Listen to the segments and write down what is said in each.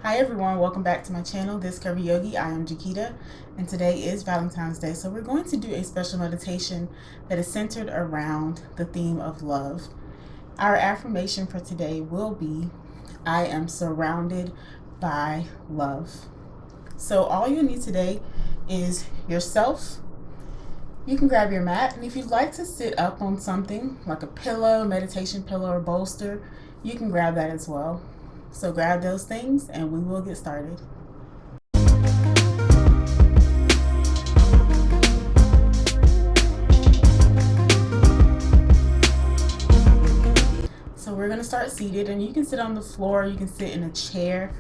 Hi everyone, welcome back to my channel. This is Curvi Yogi. I am Jakita, and today is Valentine's Day. So we're going to do a special meditation that is centered around the theme of love. Our affirmation for today will be, I am surrounded by love. So all you need today is yourself. You can grab your mat, and if you'd like to sit up on something like a pillow, meditation pillow, or bolster, you can grab that as well. So grab those things and we will get started. So we're going to start seated, and you can sit on the floor, you can sit in a chair,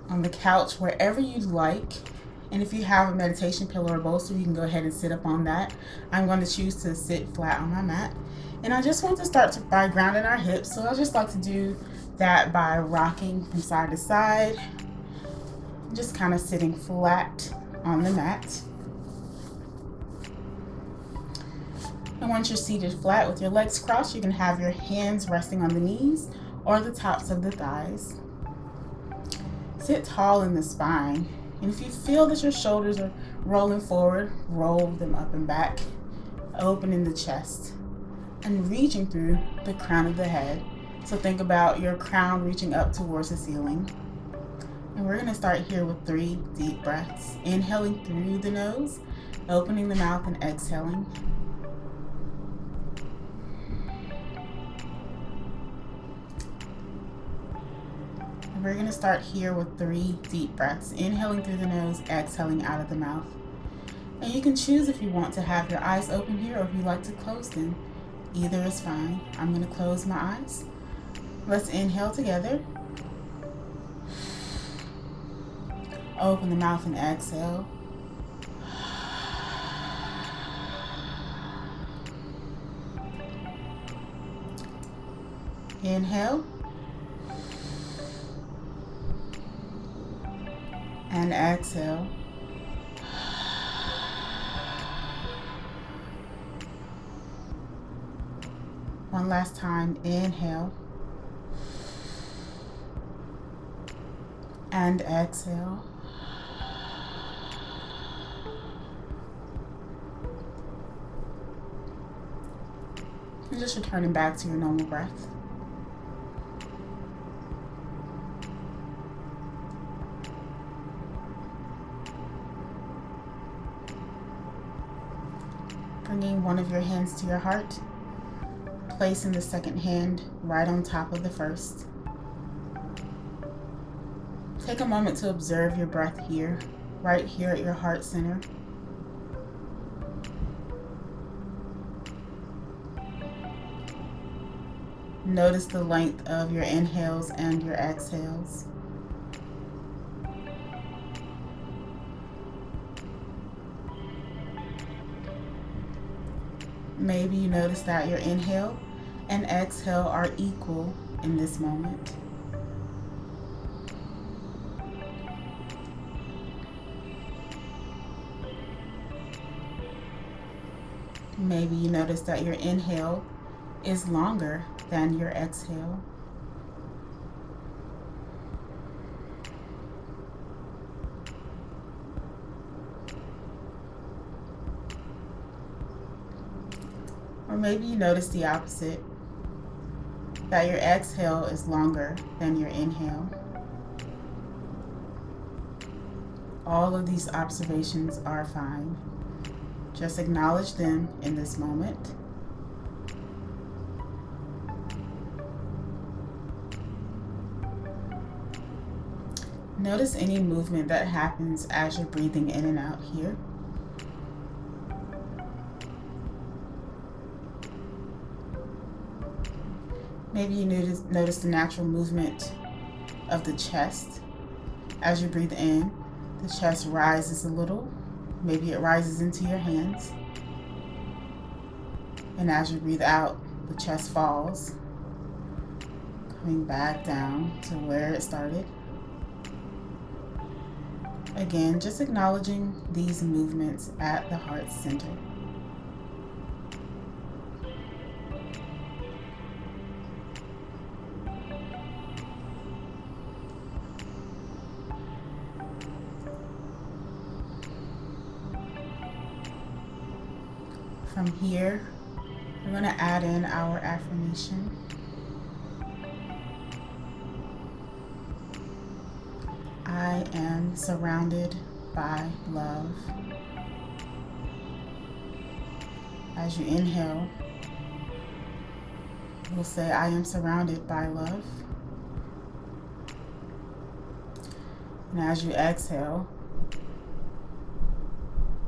on the couch, wherever you'd like. And if you have a meditation pillow or bolster, you can go ahead and sit up on that. I'm going to choose to sit flat on my mat. And I just want to start by grounding our hips. So I just like to do that by rocking from side to side, just kind of sitting flat on the mat. And once you're seated flat with your legs crossed, you can have your hands resting on the knees or the tops of the thighs. Sit tall in the spine. And if you feel that your shoulders are rolling forward, roll them up and back, opening the chest and reaching through the crown of the head. So think about your crown reaching up towards the ceiling. And we're going to start here with 3 deep breaths. Inhaling through the nose, opening the mouth and exhaling. And we're going to start here with 3 deep breaths. Inhaling through the nose, exhaling out of the mouth. And you can choose if you want to have your eyes open here or if you like to close them. Either is fine. I'm going to close my eyes. Let's inhale together. Open the mouth and exhale. Inhale. And exhale. One last time. Inhale. And exhale. And just returning back to your normal breath. Bringing one of your hands to your heart, placing the second hand right on top of the first. Take a moment to observe your breath here, right here at your heart center. Notice the length of your inhales and your exhales. Maybe you notice that your inhale and exhale are equal in this moment. Maybe you notice that your inhale is longer than your exhale. Or maybe you notice the opposite, that your exhale is longer than your inhale. All of these observations are fine. Just acknowledge them in this moment. Notice any movement that happens as you're breathing in and out here. Maybe you notice the natural movement of the chest. As you breathe in, the chest rises a little. Maybe it rises into your hands. And as you breathe out, the chest falls, coming back down to where it started. Again, just acknowledging these movements at the heart center. From here, we're going to add in our affirmation. I am surrounded by love. As you inhale, we'll say, I am surrounded by love. And as you exhale,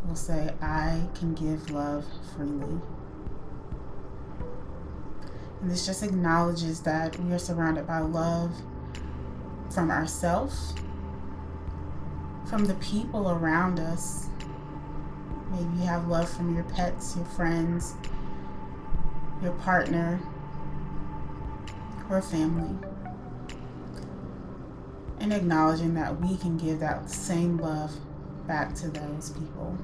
we'll say, I can give love freely. And this just acknowledges that we are surrounded by love from ourselves, from the people around us. Maybe you have love from your pets, your friends, your partner, or family. And acknowledging that we can give that same love back to those people.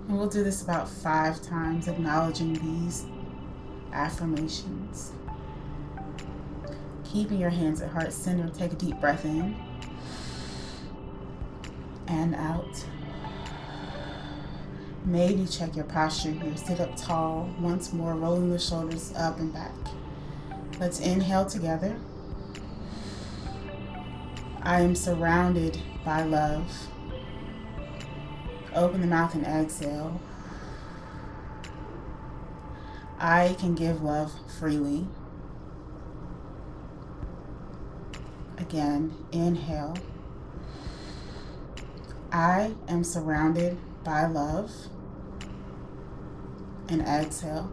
And we'll do this about 5 times, acknowledging these affirmations. Keeping your hands at heart center, take a deep breath in and out. Maybe check your posture here. Sit up tall once more, rolling the shoulders up and back. Let's inhale together. I am surrounded by love. Open the mouth and exhale. I can give love freely. Again, inhale. I am surrounded by love. And exhale.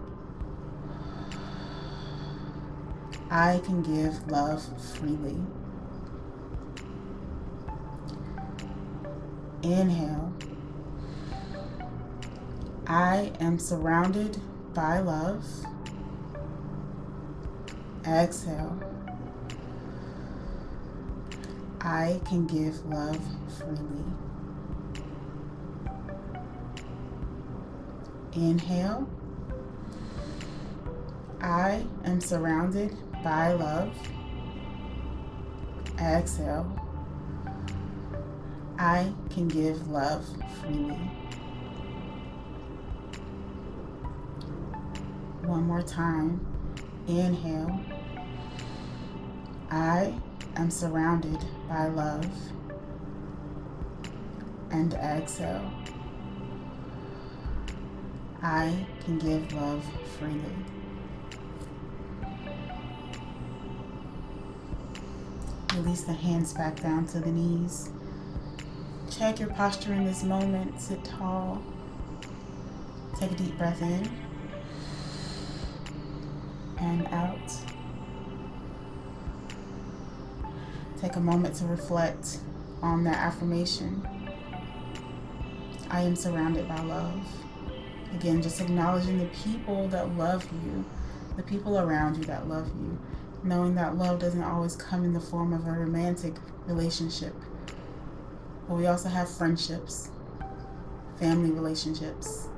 I can give love freely. Inhale. I am surrounded by love. Exhale. I can give love freely. Inhale. I am surrounded by love. Exhale. I can give love freely. One more time. Inhale. I am surrounded by love. And exhale. I can give love freely. Release the hands back down to the knees. Check your posture in this moment. Sit tall. Take a deep breath in and out. Take a moment to reflect on that affirmation. I am surrounded by love. Again, just acknowledging the people that love you, the people around you that love you, knowing that love doesn't always come in the form of a romantic relationship. But we also have friendships, family relationships.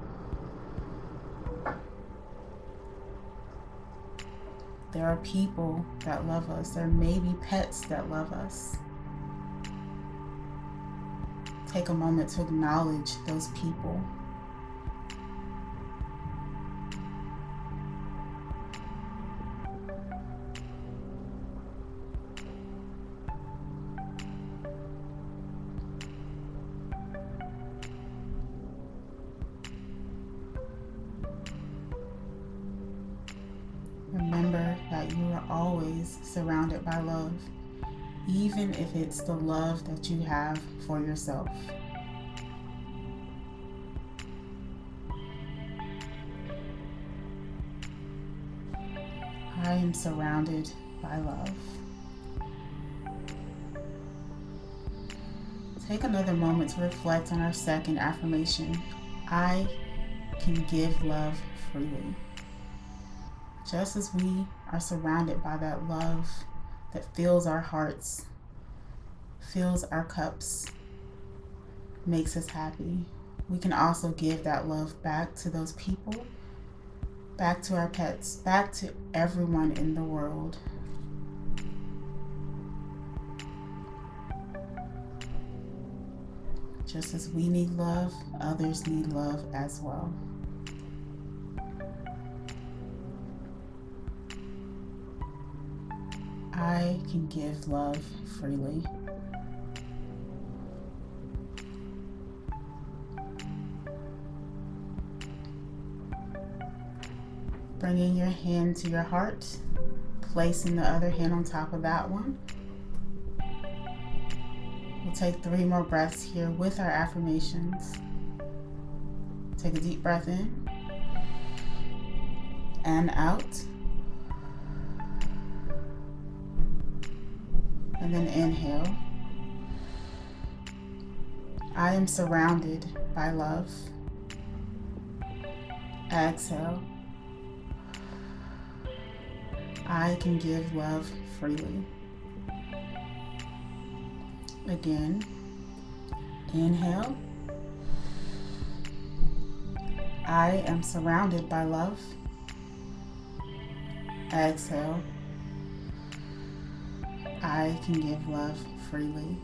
There are people that love us. There may be pets that love us. Take a moment to acknowledge those people. Remember that you are always surrounded by love, even if it's the love that you have for yourself. I am surrounded by love. Take another moment to reflect on our second affirmation. I can give love freely. Just as we are surrounded by that love that fills our hearts, fills our cups, makes us happy, we can also give that love back to those people, back to our pets, back to everyone in the world. Just as we need love, others need love as well. I can give love freely. Bringing your hand to your heart, placing the other hand on top of that one. We'll take 3 more breaths here with our affirmations. Take a deep breath in and out. And then inhale. I am surrounded by love. Exhale. I can give love freely. Again, inhale. I am surrounded by love. Exhale. I can give love freely.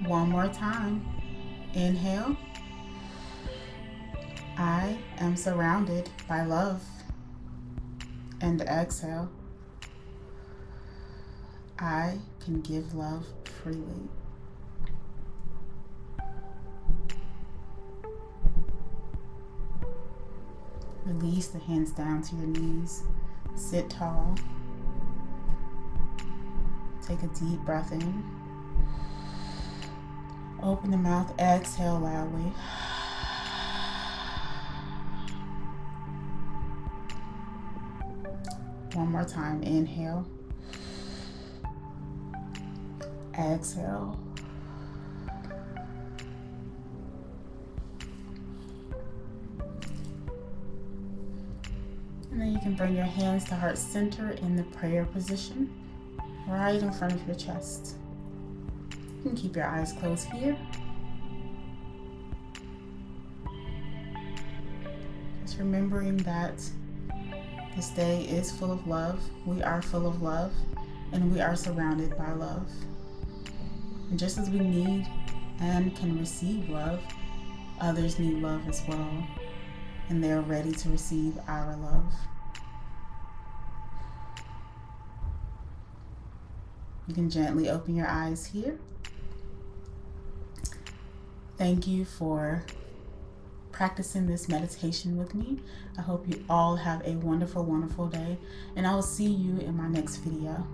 One more time. Inhale. I am surrounded by love. And exhale. I can give love freely. Release the hands down to your knees. Sit tall. Take a deep breath in. Open the mouth, exhale loudly. One more time, inhale. Exhale. And then you can bring your hands to heart center in the prayer position, right in front of your chest. You can keep your eyes closed here. Just remembering that this day is full of love. We are full of love, and we are surrounded by love. And just as we need and can receive love, others need love as well, and they're ready to receive our love. You can gently open your eyes here. Thank you for practicing this meditation with me. I hope you all have a wonderful, wonderful day, and I will see you in my next video.